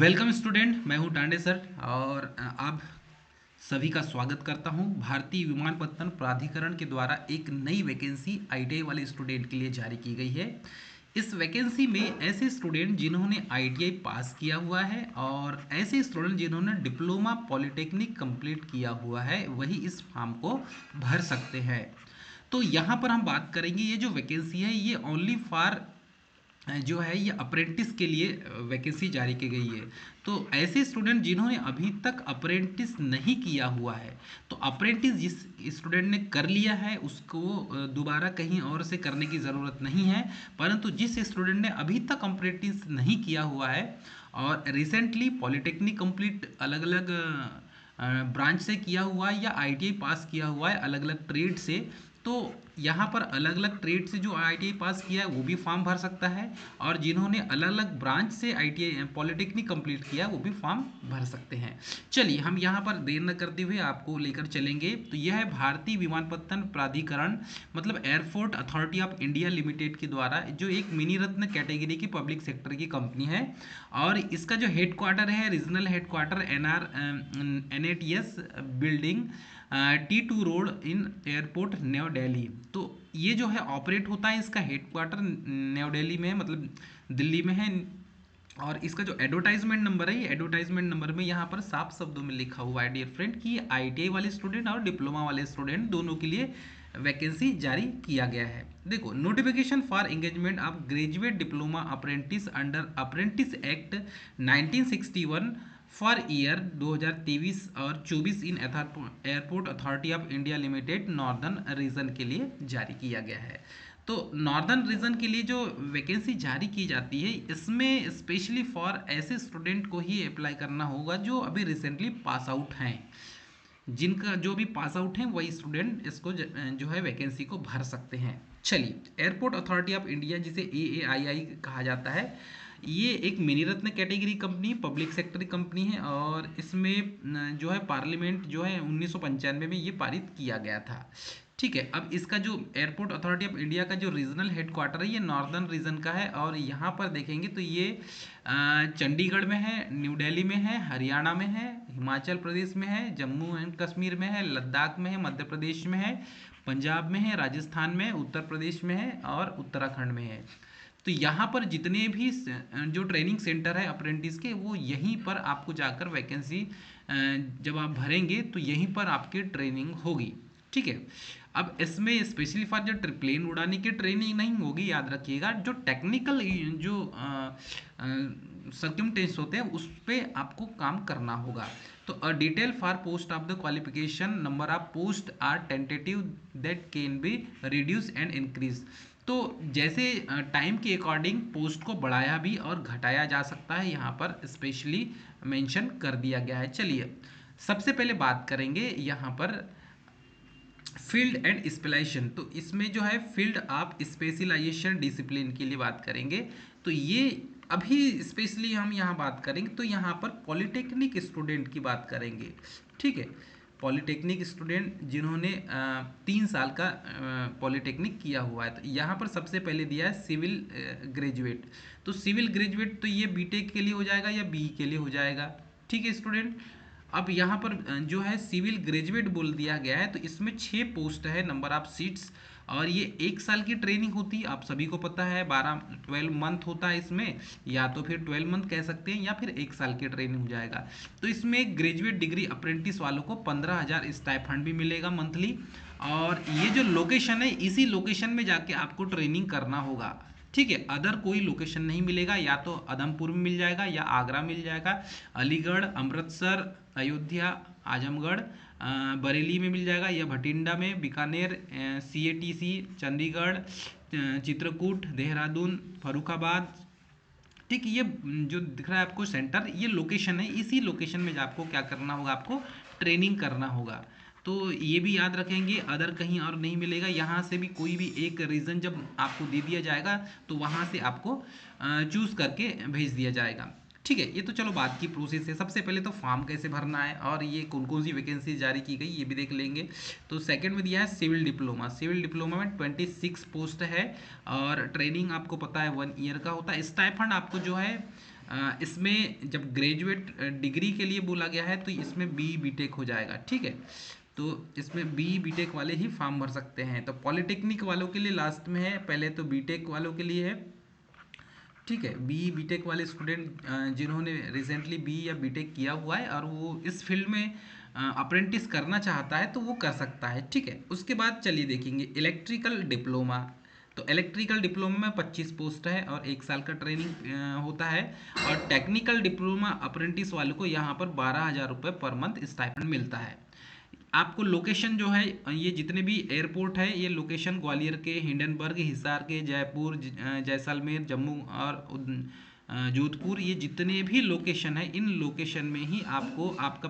Welcome student, मैं हूं Tande sir और आप सभी का स्वागत करता हूं। भारतीय विमानपत्तन प्राधिकरण के द्वारा एक नई वैकेंसी आईटीआई वाले स्टूडेंट के लिए जारी की गई है। इस वैकेंसी में ऐसे स्टूडेंट जिन्होंने आईटीआई पास किया हुआ है और ऐसे स्टूडेंट जिन्होंने डिप्लोमा पॉलिटेक्निक कंप्लीट किया हुआ है वही इस फॉर्म को भर सकते हैं। तो यहाँ पर हम बात करेंगे, ये जो वैकेंसी है ये ओनली फॉर जो है ये अप्रेंटिस के लिए वैकेंसी जारी की गई है। तो ऐसे स्टूडेंट जिन्होंने अभी तक अप्रेंटिस नहीं किया हुआ है, तो अप्रेंटिस जिस स्टूडेंट ने कर लिया है उसको दोबारा कहीं और से करने की ज़रूरत नहीं है। परंतु जिस स्टूडेंट ने अभी तक अप्रेंटिस नहीं किया हुआ है और रिसेंटली पॉलिटेक्निक कंप्लीट अलग अलग ब्रांच से किया हुआ है या आईटीआई पास किया हुआ है अलग अलग ट्रेड से, तो यहाँ पर अलग अलग ट्रेड से जो आईटीआई पास किया है वो भी फॉर्म भर सकता है और जिन्होंने अलग अलग ब्रांच से आईटीआई पॉलिटेक्निक कंप्लीट किया वो भी फॉर्म भर सकते हैं। चलिए हम यहाँ पर देर न करते हुए आपको लेकर चलेंगे। तो यह है भारतीय विमानपत्तन प्राधिकरण मतलब airport authority of India limited के द्वारा जो एक मिनी रत्न कैटेगरी की पब्लिक सेक्टर की कंपनी है और इसका जो हेड क्वार्टर है regional head quarter NATS building T2 road in airport New Delhi. तो ये जो है ऑपरेट होता है, इसका हेड क्वार्टर न्यू दिल्ली में है, मतलब दिल्ली में है। और इसका जो एडवर्टाइजमेंट नंबर है, ये एडवर्टाइजमेंट नंबर में यहाँ पर साफ शब्दों में लिखा हुआ है डियर फ्रेंड कि आईटीआई वाले स्टूडेंट और डिप्लोमा वाले स्टूडेंट दोनों के लिए वैकेंसी जारी किया गया है। देखो, notification for engagement of graduate diploma apprentice under apprentice act 1961 for year 2023 और 24 in airport authority of India limited northern region के लिए जारी किया गया है। तो नॉर्दर्न रीजन के लिए जो वैकेंसी जारी की जाती है इसमें स्पेशली फॉर ऐसे स्टूडेंट को ही अप्लाई करना होगा जो अभी रिसेंटली पास आउट हैं। जिनका जो भी पास आउट हैं वही स्टूडेंट इसको जो है वैकेंसी को भर सकते हैं। चलिए, एयरपोर्ट अथॉरिटी ऑफ इंडिया जिसे AAII कहा जाता है, ये एक मिनी रत्न category company public sector company है और इसमें जो है पार्लियामेंट जो है 1995 में ये पारित किया गया था। ठीक है, अब इसका जो एयरपोर्ट अथॉरिटी ऑफ इंडिया का जो रीजनल हेडक्वार्टर है ये नॉर्दर्न रीजन का है और यहाँ पर देखेंगे तो ये चंडीगढ़ में है, न्यू दिल्ली में है, हरियाणा में है, हिमाचल प्रदेश में है, जम्मू एंड कश्मीर में है, लद्दाख में है, मध्य प्रदेश में है, पंजाब में है, राजस्थान में, उत्तर प्रदेश में है और उत्तराखंड में है। तो यहाँ पर जितने भी जो ट्रेनिंग सेंटर है अप्रेंटिस के वो यहीं पर आपको जाकर वैकेंसी जब आप भरेंगे तो यहीं पर आपकी ट्रेनिंग होगी। ठीक है, अब इसमें स्पेशली फॉर जो प्लेन उड़ाने की ट्रेनिंग नहीं होगी, याद रखिएगा, जो टेक्निकल जो सर्कमटेंस होते हैं उस पर आपको काम करना होगा। तो a detail for post of the qualification number of post are tentative that can be reduce and increase. तो जैसे टाइम के अकॉर्डिंग पोस्ट को बढ़ाया भी और घटाया जा सकता है, यहाँ पर स्पेशली मेंशन कर दिया गया है। चलिए सबसे पहले बात करेंगे यहाँ पर फील्ड एंड स्पेशलाइजेशन। तो इसमें जो है फील्ड ऑफ स्पेशलाइजेशन डिसिप्लिन के लिए बात करेंगे। तो ये अभी स्पेशली हम यहाँ बात करेंगे तो यहाँ पर पॉलिटेक्निक स्टूडेंट की बात करेंगे। ठीक है, पॉलिटेक्निक स्टूडेंट जिन्होंने 3 साल का पॉलिटेक्निक किया हुआ है। तो यहाँ पर सबसे पहले दिया है सिविल ग्रेजुएट। तो सिविल ग्रेजुएट तो ये बीटेक के लिए हो जाएगा या बी के लिए हो जाएगा। ठीक है स्टूडेंट, अब यहाँ पर जो है सिविल ग्रेजुएट बोल दिया गया है तो इसमें 6 पोस्ट है, नंबर ऑफ सीट्स, और ये 1 साल की ट्रेनिंग होती है। आप सभी को पता है 12 मंथ होता है इसमें, या तो फिर 12 मंथ कह सकते हैं या फिर 1 साल की ट्रेनिंग हो जाएगा। तो इसमें ग्रेजुएट डिग्री अप्रेंटिस वालों को 15,000 स्टाइपेंड भी मिलेगा मंथली। और ये जो लोकेशन है इसी लोकेशन में जाके आपको ट्रेनिंग करना होगा। ठीक है, अदर कोई लोकेशन नहीं मिलेगा, या तो उधमपुर में मिल जाएगा या आगरा मिल जाएगा, अलीगढ़, अमृतसर, अयोध्या, आजमगढ़, बरेली में मिल जाएगा, या भटिंडा में, बीकानेर, CATC, चंडीगढ़, चित्रकूट, देहरादून, फरुखाबाद। ठीक, ये जो दिख रहा है आपको सेंटर, ये लोकेशन है, इसी लोकेशन में आपको क्या करना होगा, आपको ट्रेनिंग करना होगा। तो ये भी याद रखेंगे, अदर कहीं और नहीं मिलेगा। यहाँ से भी कोई भी एक रीज़न जब आपको दे दिया जाएगा तो वहाँ से आपको चूज़ करके भेज दिया जाएगा। ठीक है, ये तो चलो बात की प्रोसेस है। सबसे पहले तो फॉर्म कैसे भरना है और ये कौन कौन सी वैकेंसी जारी की गई ये भी देख लेंगे। तो सेकंड में दिया है सिविल डिप्लोमा। सिविल डिप्लोमा में 26 पोस्ट है और ट्रेनिंग आपको पता है 1 ईयर का होता है। स्टाइफंड आपको जो है इसमें जब ग्रेजुएट डिग्री के लिए बोला गया है तो इसमें बी बीटेक हो जाएगा, ठीक है। तो इसमें बी बीटेक वाले ही फॉर्म भर सकते हैं। तो पॉलिटेक्निक वालों के लिए लास्ट में है, पहले तो बीटेक वालों के लिए है, ठीक है। बी बीटेक वाले स्टूडेंट जिन्होंने रिसेंटली बी या बीटेक किया हुआ है और वो इस फील्ड में अप्रेंटिस करना चाहता है तो वो कर सकता है, ठीक है। उसके बाद चलिए देखेंगे इलेक्ट्रिकल डिप्लोमा। तो इलेक्ट्रिकल डिप्लोमा में 25 पोस्ट है और 1 साल का ट्रेनिंग होता है। और टेक्निकल डिप्लोमा अप्रेंटिस वालों को यहाँ पर 12,000 रुपये पर मंथ स्टाइपेंड मिलता है। आपको लोकेशन जो है, ये जितने भी एयरपोर्ट है ये लोकेशन ग्वालियर के, हिंडनबर्ग, हिसार के, जयपुर, जैसलमेर, जम्मू और जोधपुर, ये जितने भी लोकेशन है इन लोकेशन में ही आपको आपका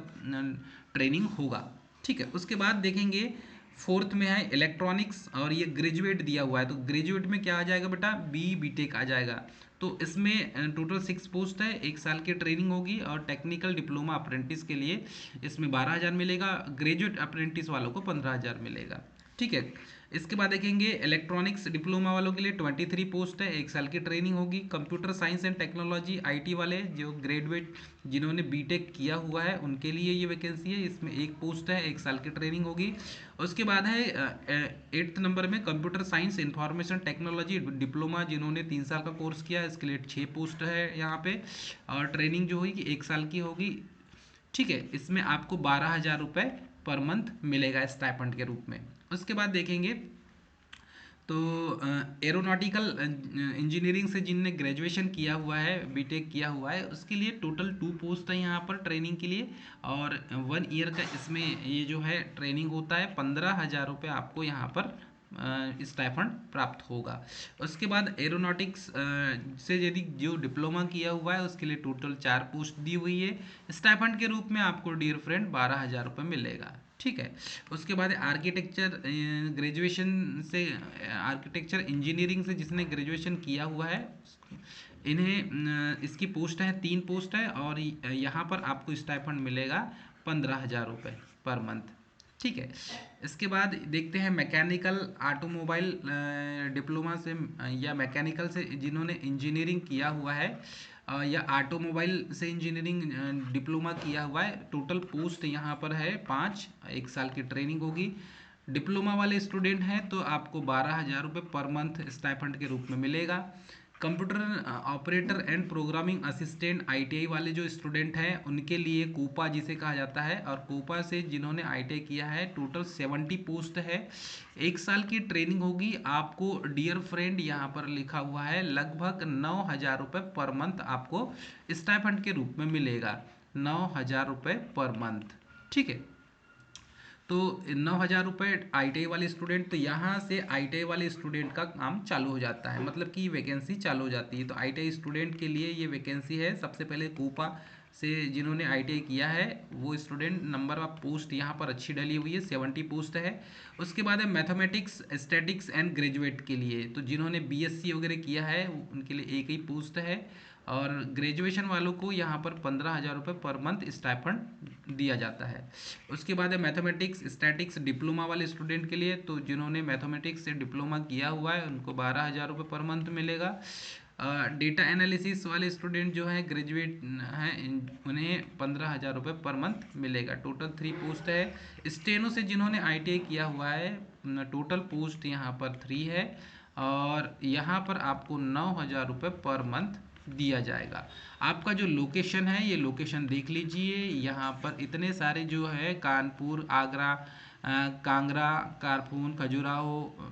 ट्रेनिंग होगा, ठीक है। उसके बाद देखेंगे फोर्थ में है इलेक्ट्रॉनिक्स और ये ग्रेजुएट दिया हुआ है। तो ग्रेजुएट में क्या आ जाएगा बेटा, बी बीटेक आ जाएगा। तो इसमें टोटल 6 पोस्ट है, 1 साल की ट्रेनिंग होगी और टेक्निकल डिप्लोमा अप्रेंटिस के लिए इसमें 12,000 मिलेगा, ग्रेजुएट अप्रेंटिस वालों को 15,000 मिलेगा, ठीक है। इसके बाद देखेंगे इलेक्ट्रॉनिक्स डिप्लोमा वालों के लिए 23 पोस्ट है, 1 साल की ट्रेनिंग होगी। Computer science and technology IT वाले जो ग्रेजुएट जिन्होंने बीटेक किया हुआ है उनके लिए ये वैकेंसी है, इसमें 1 पोस्ट है, 1 साल की ट्रेनिंग होगी। उसके बाद है 8th नंबर में computer science information technology diploma, जिन्होंने 3 साल का कोर्स किया है, इसके लिए 6 पोस्ट है यहाँ पे। और ट्रेनिंग जो होगी 1 साल की होगी, ठीक है। इसमें आपको 12,000 रुपये पर मंथ मिलेगा स्टाइपेंड के रूप में। उसके बाद देखेंगे तो एरोनॉटिकल इंजीनियरिंग से जिनने ग्रेजुएशन किया हुआ है, बीटेक किया हुआ है, उसके लिए टोटल 2 पोस्ट है यहाँ पर ट्रेनिंग के लिए। और 1 ईयर का इसमें ये जो है ट्रेनिंग होता है, 15,000 रुपये आपको यहाँ पर स्टाइफंड प्राप्त होगा। उसके बाद एरोनॉटिक्स से यदि जो डिप्लोमा किया हुआ है उसके लिए टोटल 4 पोस्ट दी हुई है। स्टाइफंड के रूप में आपको डियर फ्रेंड 12,000 रुपये मिलेगा, ठीक है। उसके बाद आर्किटेक्चर ग्रेजुएशन से, आर्किटेक्चर इंजीनियरिंग से जिसने ग्रेजुएशन किया हुआ है इन्हें इसकी पोस्ट है 3 पोस्ट है और यहाँ पर आपको स्टाइफंड मिलेगा 15,000 रुपये पर मंथ, ठीक है। इसके बाद देखते हैं मैकेनिकल ऑटोमोबाइल डिप्लोमा से या मैकेनिकल से जिन्होंने इंजीनियरिंग किया हुआ है या ऑटोमोबाइल से इंजीनियरिंग डिप्लोमा किया हुआ है। टोटल पोस्ट यहाँ पर है 5, 1 साल की ट्रेनिंग होगी। डिप्लोमा वाले स्टूडेंट हैं तो आपको 12,000 रुपये पर मंथ स्टाइपेंड के रूप में मिलेगा। Computer operator and programming assistant ITI वाले जो स्टूडेंट हैं उनके लिए कोपा जिसे कहा जाता है, और कोपा से जिन्होंने आईटीआई किया है टोटल 70 पोस्ट है, 1 साल की ट्रेनिंग होगी। आपको डियर फ्रेंड यहाँ पर लिखा हुआ है लगभग 9,000 रुपये पर मंथ आपको स्टाइपेंड के रूप में मिलेगा, 9,000 रुपये पर मंथ, ठीक है। तो 9,000 रुपये आईटीआई वाले स्टूडेंट, तो यहाँ से आईटीआई वाले स्टूडेंट का काम चालू हो जाता है, मतलब कि वैकेंसी चालू हो जाती है। तो आईटीआई स्टूडेंट के लिए ये वैकेंसी है। सबसे पहले कोपा से जिन्होंने आईटीआई किया है वो स्टूडेंट, नंबर ऑफ पोस्ट यहाँ पर अच्छी डली हुई है, 70 पोस्ट है। उसके बाद है मैथमेटिक्स स्टैटिक्स एंड ग्रेजुएट के लिए, तो जिन्होंने बीएससी वगैरह किया है उनके लिए एक ही पोस्ट है। और ग्रेजुएशन वालों को यहाँ पर 15,000 रुपये पर मंथ स्टाइपेंड दिया जाता है। उसके बाद है मैथमेटिक्स स्टैटिक्स डिप्लोमा वाले स्टूडेंट के लिए, तो जिन्होंने मैथमेटिक्स से डिप्लोमा किया हुआ है उनको 12,000 रुपये पर मंथ मिलेगा। डेटा एनालिसिस वाले स्टूडेंट जो हैं ग्रेजुएट हैं उन्हें 15,000 रुपये पर मंथ मिलेगा। टोटल 3 पोस्ट है। स्टेनो से जिन्होंने आईटीआई किया हुआ है टोटल पोस्ट यहाँ पर 3 है और यहाँ पर आपको 9,000 रुपये पर मंथ दिया जाएगा। आपका जो लोकेशन है ये लोकेशन देख लीजिए, यहाँ पर इतने सारे जो है कानपुर, आगरा, कांगड़ा, कारपून, खजुराहो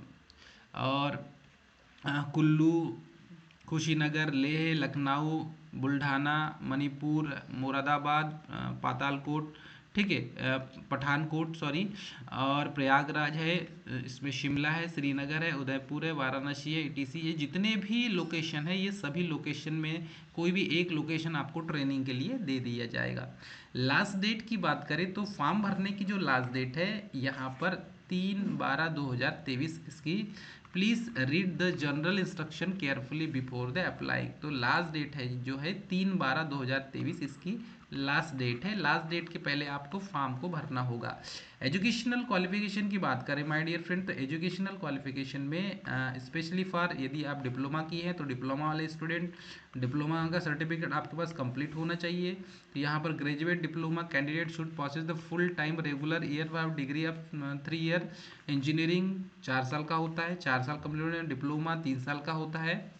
और कुल्लू, कुशीनगर, लेह, लखनऊ, बुल्ढाना, मणिपुर, मुरादाबाद, पातालकोट, ठीक है, पठानकोट सॉरी, और प्रयागराज है, इसमें शिमला है, श्रीनगर है, उदयपुर है, वाराणसी है, ईटीसी, ये जितने भी लोकेशन है ये सभी लोकेशन में कोई भी एक लोकेशन आपको ट्रेनिंग के लिए दे दिया जाएगा। लास्ट डेट की बात करें तो फॉर्म भरने की जो लास्ट डेट है यहाँ पर 3/12/2023 इसकी, please read the general instruction carefully before the apply. तो लास्ट डेट है जो है 3/12/2023 इसकी लास्ट डेट है, लास्ट डेट के पहले आपको फॉर्म को भरना होगा। एजुकेशनल क्वालिफिकेशन की बात करें माय डियर फ्रेंड, तो एजुकेशनल क्वालिफिकेशन में स्पेशली फॉर यदि आप डिप्लोमा की हैं तो डिप्लोमा वाले स्टूडेंट, डिप्लोमा का सर्टिफिकेट आपके पास कंप्लीट होना चाहिए। तो यहाँ पर graduate diploma candidate should possesses the full time regular year of degree of 3 year. Engineering 4 साल का होता है, 4 साल कम्प्लीट, डिप्लोमा 3 साल का होता है।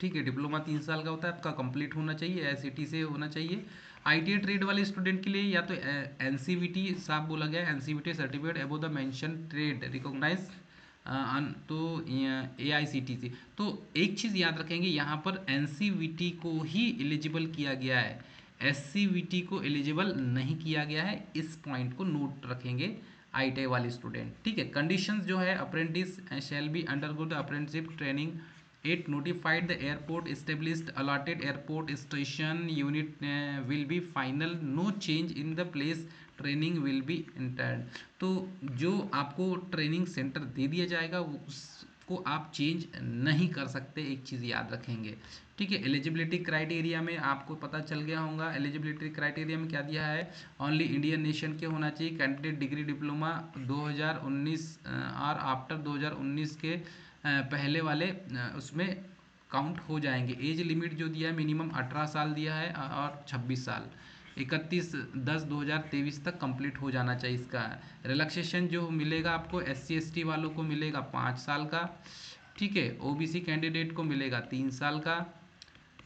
ठीक है, डिप्लोमा 3 साल का होता है, आपका कंप्लीट होना चाहिए, एसईटी से होना चाहिए। आईटीआई ट्रेड वाले स्टूडेंट के लिए या तो एनसीवीटी साफ बोला गया, NCVT certificate above the mention trade recognise, तो एआईसीटी से। तो एक चीज़ याद रखेंगे, यहाँ पर एनसीवीटी को ही एलिजिबल किया गया है, एससीवीटी को एलिजिबल नहीं किया गया है, इस पॉइंट को नोट रखेंगे आईटीआई वाले स्टूडेंट। ठीक है, कंडीशंस जो है, apprentice shall be undergo the apprenticeship training it notified the airport established allotted airport station unit will be final, no change in the place training will be entered। तो जो आपको training centre दे दिया जाएगा उसको आप change नहीं कर सकते, एक चीज़ याद रखेंगे। ठीक है, एलिजिबिलिटी क्राइटेरिया में आपको पता चल गया होगा, एलिजिबिलिटी क्राइटेरिया में क्या दिया है, ओनली इंडियन नेशन के होना चाहिए, कैंडिडेट डिग्री डिप्लोमा 2019 और आफ्टर 2019 के पहले वाले उसमें काउंट हो जाएंगे। एज लिमिट जो दिया है मिनिमम 18 साल दिया है और 26 साल, 31/10/2023 तक कंप्लीट हो जाना चाहिए इसका। रिलैक्सेशन जो मिलेगा आपको SC ST वालों को मिलेगा 5 साल का। ठीक है, OBC कैंडिडेट को मिलेगा 3 साल का।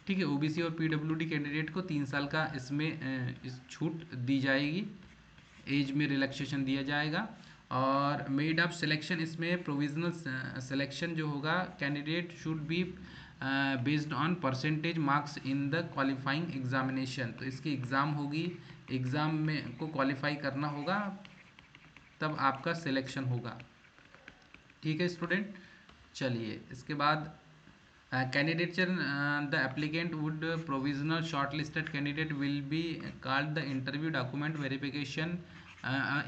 ठीक है, OBC और PWD कैंडिडेट को 3 साल का इसमें इस छूट दी जाएगी, एज में रिलैक्सेशन दिया जाएगा। और मेड ऑफ सिलेक्शन, इसमें प्रोविजनल सिलेक्शन जो होगा, candidate should be based on percentage marks in the qualifying examination. तो इसकी एग्ज़ाम होगी, एग्ज़ाम में को क्वालिफाई करना होगा तब आपका सिलेक्शन होगा। ठीक है स्टूडेंट, चलिए इसके बाद candidature the applicant would provisional short listed candidate will be called the interview document verification,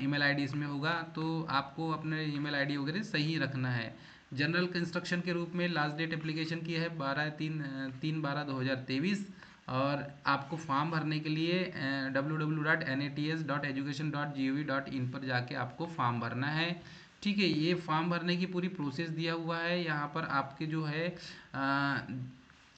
email ID इसमें होगा, तो आपको अपने ईमेल आईडी वगैरह सही रखना है। जनरल कंस्ट्रक्शन के रूप में लास्ट डेट एप्लीकेशन की है 3/12/2023, और आपको फॉर्म भरने के लिए www.nats.education.gov.in पर जाके आपको फॉर्म भरना है। ठीक है, ये फॉर्म भरने की पूरी प्रोसेस दिया हुआ है यहाँ पर आपके जो है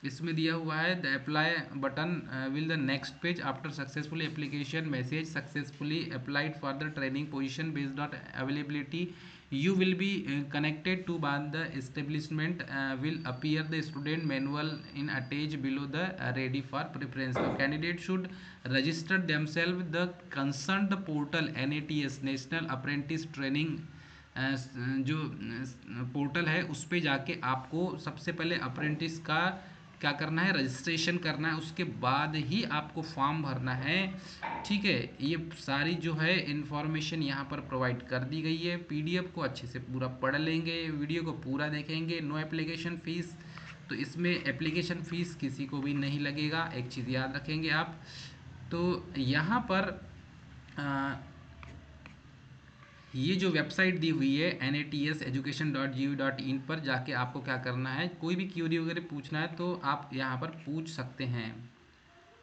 इसमें दिया हुआ है, the apply button will the next page after successfully application message successfully applied for the training position based on availability you will be connected to by the establishment will appear the student manual in attached below the ready for preference। So candidate should register themselves the concerned portal NATS National Apprentice Training जो portal है उस पे जाके आपको सबसे पहले apprentice का क्या करना है, रजिस्ट्रेशन करना है, उसके बाद ही आपको फॉर्म भरना है। ठीक है, ये सारी जो है इन्फॉर्मेशन यहाँ पर प्रोवाइड कर दी गई है, PDF को अच्छे से पूरा पढ़ लेंगे, वीडियो को पूरा देखेंगे। नो एप्लीकेशन फ़ीस, तो इसमें एप्लीकेशन फ़ीस किसी को भी नहीं लगेगा, एक चीज़ याद रखेंगे आप। तो यहाँ पर ये जो वेबसाइट दी हुई है nats.education.gov.in पर जाके आपको क्या करना है, कोई भी क्यूरी वगैरह पूछना है तो आप यहाँ पर पूछ सकते हैं।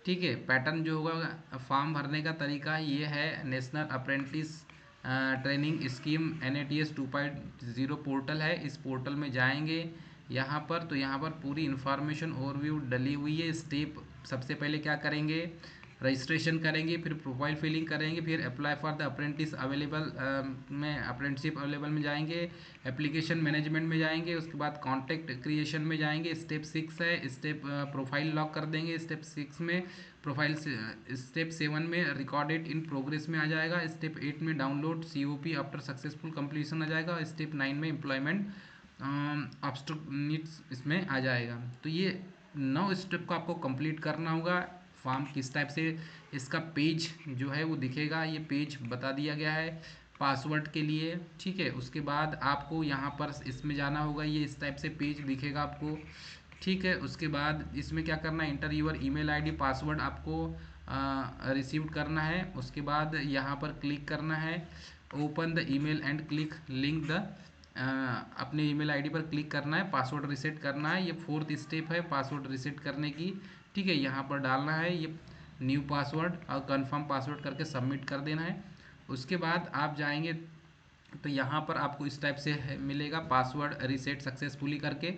ठीक है, पैटर्न जो होगा फॉर्म भरने का तरीका ये है, national apprentice training scheme NATS 2.0 portal है, इस पोर्टल में जाएंगे यहाँ पर, तो यहाँ पर पूरी इन्फॉर्मेशन ओवरव्यू डली हुई है। स्टेप सबसे पहले क्या करेंगे, रजिस्ट्रेशन करेंगे, फिर प्रोफाइल फिलिंग करेंगे, फिर apply for the apprentice available में अप्रेंटिसशिप अवेलेबल में जाएंगे, एप्लीकेशन मैनेजमेंट में जाएंगे, उसके बाद कॉन्टैक्ट क्रिएशन में जाएंगे। स्टेप 6 है, स्टेप प्रोफाइल लॉक कर देंगे, स्टेप 6 में प्रोफाइल, स्टेप 7 में रिकॉर्डेड इन प्रोग्रेस में आ जाएगा, स्टेप 8 में download COP after successful completion आ जाएगा, स्टेप 9 में एम्प्लॉयमेंट ऑब्स्टेकल्स इसमें आ जाएगा। तो ये 9 स्टेप को आपको कंप्लीट करना होगा। फॉर्म किस टाइप से, इसका पेज जो है वो दिखेगा, ये पेज बता दिया गया है पासवर्ड के लिए। ठीक है, उसके बाद आपको यहाँ पर इसमें जाना होगा, ये इस टाइप से पेज दिखेगा आपको। ठीक है, उसके बाद इसमें क्या करना है, enter your email ID password आपको रिसीव करना है। उसके बाद यहाँ पर क्लिक करना है, open the email and click link the, अपने ईमेल आईडी पर क्लिक करना है, पासवर्ड रीसेट करना है, ये 4th स्टेप है पासवर्ड रीसेट करने की। ठीक है, यहाँ पर डालना है, ये न्यू पासवर्ड और कंफर्म पासवर्ड करके सबमिट कर देना है। उसके बाद आप जाएंगे तो यहाँ पर आपको इस टाइप से मिलेगा पासवर्ड रीसेट सक्सेसफुली करके।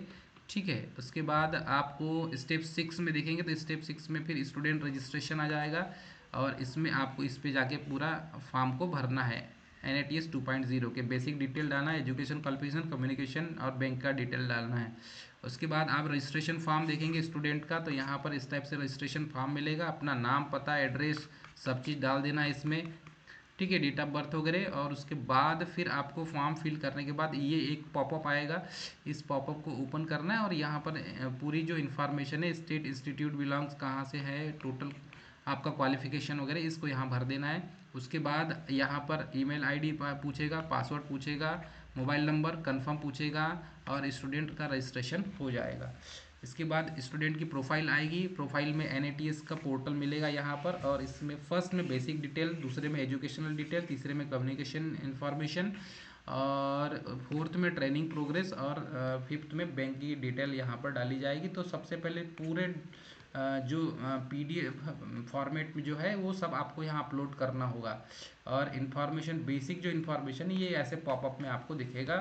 ठीक है, उसके बाद आपको स्टेप 6 में देखेंगे तो स्टेप 6 में फिर स्टूडेंट रजिस्ट्रेशन आ जाएगा और इसमें आपको इस पे जाके पूरा फॉर्म को भरना है। NATS 2.0 के बेसिक डिटेल डालना है, एजुकेशन क्वालिफिकेशन कम्युनिकेशन और बैंक का डिटेल डालना है। उसके बाद आप रजिस्ट्रेशन फॉर्म देखेंगे स्टूडेंट का तो यहाँ पर इस टाइप से रजिस्ट्रेशन फॉर्म मिलेगा, अपना नाम पता एड्रेस सब चीज़ डाल देना है इसमें। ठीक है, डेट ऑफ बर्थ वगैरह। और उसके बाद फिर आपको फॉर्म फिल करने के बाद ये एक पॉपअप आएगा, इस पॉपअप को ओपन करना है और यहाँ पर पूरी जो इन्फॉर्मेशन है, स्टेट इंस्टीट्यूट बिलोंग्स कहाँ से है, टोटल आपका क्वालिफिकेशन वगैरह इसको यहाँ भर देना है। उसके बाद यहाँ पर ईमेल आईडी पूछेगा, पासवर्ड पूछेगा, मोबाइल नंबर कंफर्म पूछेगा और स्टूडेंट का रजिस्ट्रेशन हो जाएगा। इसके बाद स्टूडेंट की प्रोफाइल आएगी, प्रोफाइल में NATS का पोर्टल मिलेगा यहाँ पर और इसमें फर्स्ट में बेसिक डिटेल, दूसरे में एजुकेशनल डिटेल, तीसरे में कम्युनिकेशन इन्फॉर्मेशन और फोर्थ में ट्रेनिंग प्रोग्रेस और फिफ्थ में बैंक की डिटेल यहाँ पर डाली जाएगी। तो सबसे पहले पूरे जो PDF फॉर्मेट में जो है वो सब आपको यहाँ अपलोड करना होगा और इन्फॉर्मेशन बेसिक जो इन्फॉर्मेशन ये ऐसे पॉपअप में आपको दिखेगा।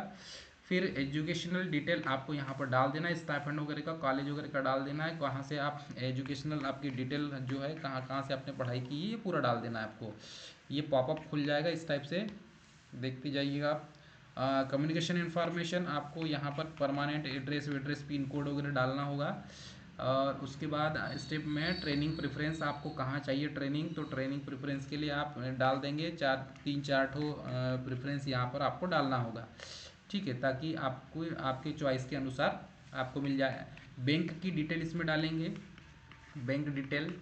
फिर एजुकेशनल डिटेल आपको यहाँ पर डाल देना है, स्टाइपेंड वगैरह का, कॉलेज वगैरह का डाल देना है, कहाँ से आप एजुकेशनल आपकी डिटेल जो है कहाँ कहाँ से आपने पढ़ाई की है ये पूरा डाल देना है आपको। ये पॉपअप खुल जाएगा इस टाइप से, देखते जाइएगा आप। कम्युनिकेशन इन्फॉर्मेशन आपको यहाँ पर परमानेंट एड्रेस वेड्रेस पिन कोड वगैरह डालना होगा। और उसके बाद स्टेप में ट्रेनिंग प्रेफरेंस आपको कहाँ चाहिए ट्रेनिंग, तो ट्रेनिंग प्रेफरेंस के लिए आप डाल देंगे 3-4 ठो प्रेफरेंस यहाँ पर आपको डालना होगा। ठीक है, ताकि आपको आपके चॉइस के अनुसार आपको मिल जाए। बैंक की डिटेल इसमें डालेंगे, बैंक डिटेल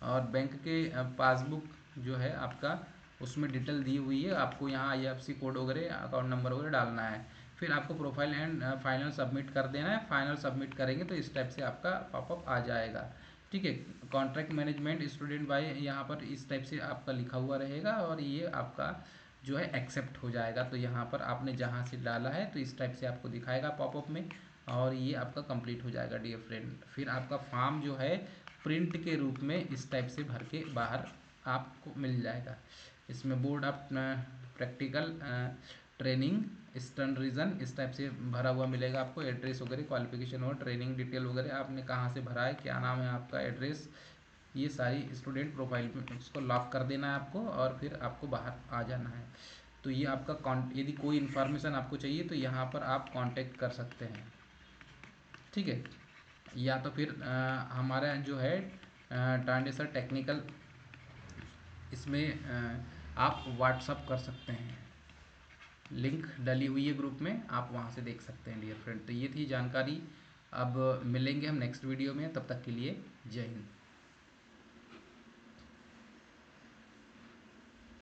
और बैंक के पासबुक जो है आपका उसमें डिटेल दी हुई है, आपको यहाँ IFSC कोड वगैरह अकाउंट नंबर वगैरह डालना है। फिर आपको प्रोफाइल एंड फाइनल सबमिट कर देना है। फाइनल सबमिट करेंगे तो इस टाइप से आपका पॉपअप आ जाएगा। ठीक है, कॉन्ट्रैक्ट मैनेजमेंट स्टूडेंट बाय यहाँ पर इस टाइप से आपका लिखा हुआ रहेगा और ये आपका जो है एक्सेप्ट हो जाएगा। तो यहाँ पर आपने जहाँ से डाला है तो इस टाइप से आपको दिखाएगा पॉपअप में और ये आपका कंप्लीट हो जाएगा डियर फ्रेंड। फिर आपका फॉर्म जो है प्रिंट के रूप में इस टाइप से भर के बाहर आपको मिल जाएगा। इसमें board of practical training eastern region इस टाइप से भरा हुआ मिलेगा आपको, एड्रेस वगैरह क्वालिफिकेशन और ट्रेनिंग डिटेल वगैरह आपने कहाँ से भरा है, क्या नाम है आपका, एड्रेस, ये सारी स्टूडेंट प्रोफाइल में उसको लॉक कर देना है आपको और फिर आपको बाहर आ जाना है। तो ये आपका यदि कोई इन्फॉर्मेशन आपको चाहिए तो यहाँ पर आप कांटेक्ट कर सकते हैं। ठीक है, या तो फिर हमारा जो है टांडेसर टेक्निकल इसमें आप व्हाट्सअप कर सकते हैं, लिंक डली हुई है ग्रुप में, आप वहाँ से देख सकते हैं डियर फ्रेंड। तो ये थी जानकारी, अब मिलेंगे हम नेक्स्ट वीडियो में, तब तक के लिए जय हिंद।